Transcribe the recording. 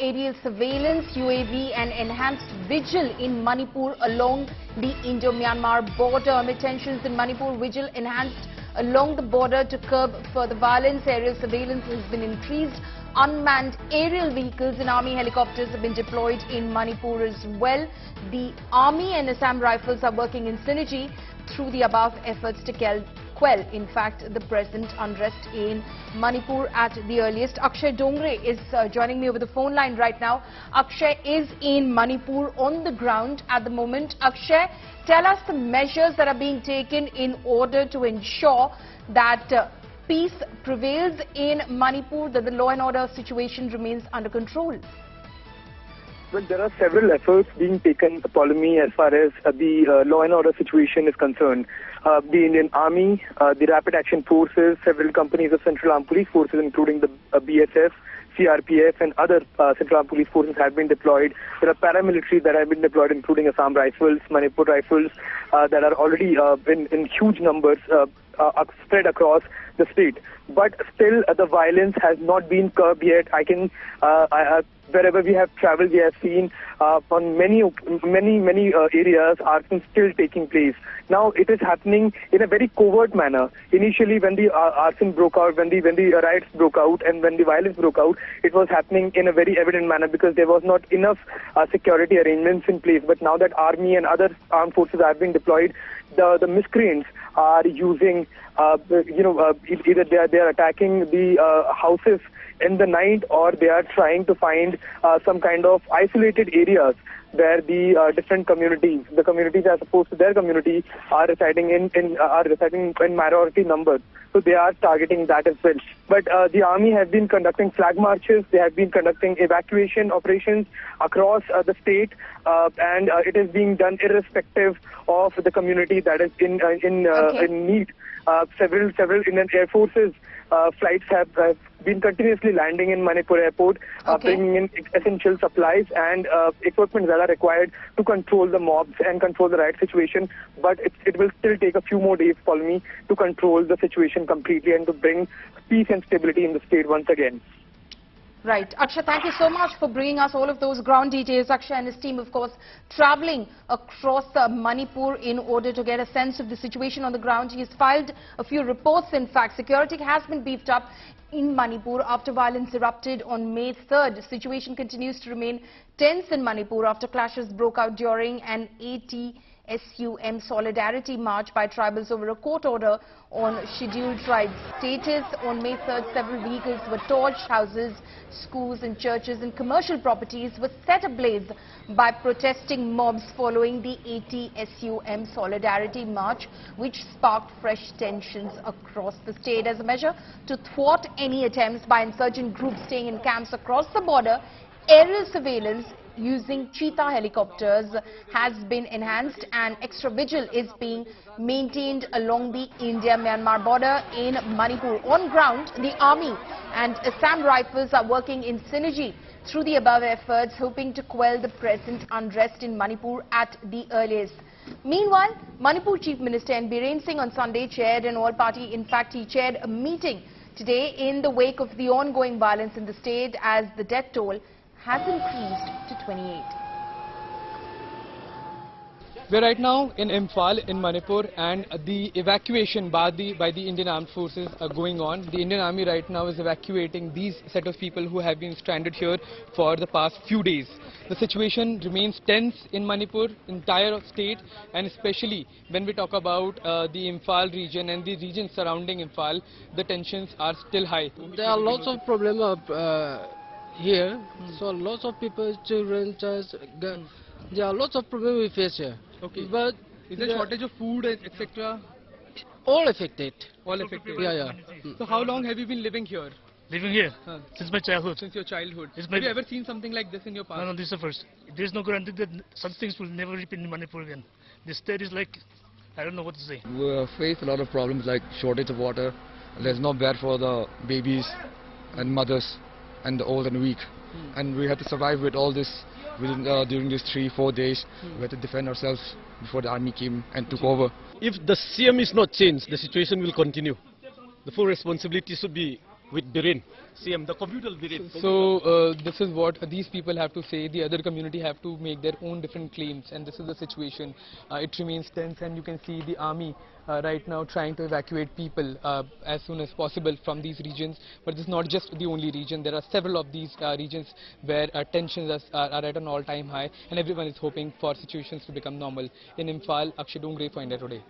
Aerial surveillance, UAV and enhanced vigil in Manipur along the Indo-Myanmar border. Amid tensions in Manipur, vigil enhanced along the border to curb further violence. Aerial surveillance has been increased. Unmanned aerial vehicles and army helicopters have been deployed in Manipur as well. The army and Assam rifles are working in synergy through the above efforts to quell, in fact, the present unrest in Manipur at the earliest. Akshay Dongre is joining me over the phone line right now. Akshay is in Manipur on the ground at the moment. Akshay, tell us the measures that are being taken in order to ensure that peace prevails in Manipur, that the law and order situation remains under control. Well, there are several efforts being taken, Pauline, as far as the law and order situation is concerned. The Indian Army, the Rapid Action Forces, several companies of Central Armed Police Forces, including the BSF, CRPF and other Central Armed Police Forces have been deployed. There are paramilitaries that have been deployed, including Assam Rifles, Manipur Rifles, that are already in huge numbers spread across the state. But still, the violence has not been curbed yet. Wherever we have traveled, we have seen on many areas arson still taking place. Now it is happening in a very covert manner. Initially, when the arson broke out, when the riots broke out, and when the violence broke out, it was happening in a very evident manner because there was not enough security arrangements in place. But now that army and other armed forces have been deployed, the miscreants are using, either they are attacking the houses in the night, or they are trying to find some kind of isolated areas where the different communities, the communities as opposed to their community, are residing in minority numbers. So they are targeting that as well. But the army has been conducting flag marches. They have been conducting evacuation operations across the state, and it is being done irrespective of the community that is in need. Several Indian Air Forces flights have been continuously landing in Manipur airport, bringing in essential supplies and equipment that are required to control the mobs and control the riot situation. But it will still take a few more days, Pauline, to control the situation completely and to bring peace and stability in the state once again. Right. Akshay, thank you so much for bringing us all of those ground details. Akshay and his team, of course, traveling across Manipur in order to get a sense of the situation on the ground. He has filed a few reports. In fact, security has been beefed up in Manipur after violence erupted on May 3rd. The situation continues to remain tense in Manipur after clashes broke out during an ATSUM solidarity march by tribals over a court order on scheduled tribes status. On May 3rd, several vehicles were torched. Houses, schools and churches and commercial properties were set ablaze by protesting mobs following the ATSUM solidarity march, which sparked fresh tensions across the state. As a measure to thwart any attempts by insurgent groups staying in camps across the border, aerial surveillance using cheetah helicopters has been enhanced and extra vigil is being maintained along the India-Myanmar border in Manipur. On ground, the army and Assam rifles are working in synergy through the above efforts, hoping to quell the present unrest in Manipur at the earliest. Meanwhile, Manipur Chief Minister N. Biren Singh on Sunday chaired an all-party, in fact, he chaired a meeting today in the wake of the ongoing violence in the state as the death toll has increased to 28. We're right now in Imphal in Manipur, and the evacuation by the Indian Armed Forces are going on. The Indian Army right now is evacuating these set of people who have been stranded here for the past few days. The situation remains tense in Manipur, entire state, and especially when we talk about the Imphal region and the regions surrounding Imphal, the tensions are still high. There are lots of problems here, so lots of people, children, there are lots of problems we face here. Okay. But is there shortage of food, etc.? All affected. All affected. Yeah. So how long have you been living here? Living here? Since my childhood. Since your childhood. Have you ever seen something like this in your past? No, this is the first. There is no guarantee that such things will never repeat in Manipur again. The state is like, I don't know what to say. We face a lot of problems like shortage of water. There's no bed for the babies and mothers and the old and weak. And we had to survive with all this during these 3-4 days. We had to defend ourselves before the army came and took over. If the CM is not changed, the situation will continue. The full responsibility should be with Birin. CM, the computer Birin. So this is what these people have to say. The other community have to make their own different claims, and this is the situation. It remains tense, and you can see the army right now trying to evacuate people as soon as possible from these regions. But this is not just the only region. There are several of these regions where tensions are at an all-time high, and everyone is hoping for situations to become normal. In Imphal, Akshay Dongre for India Today.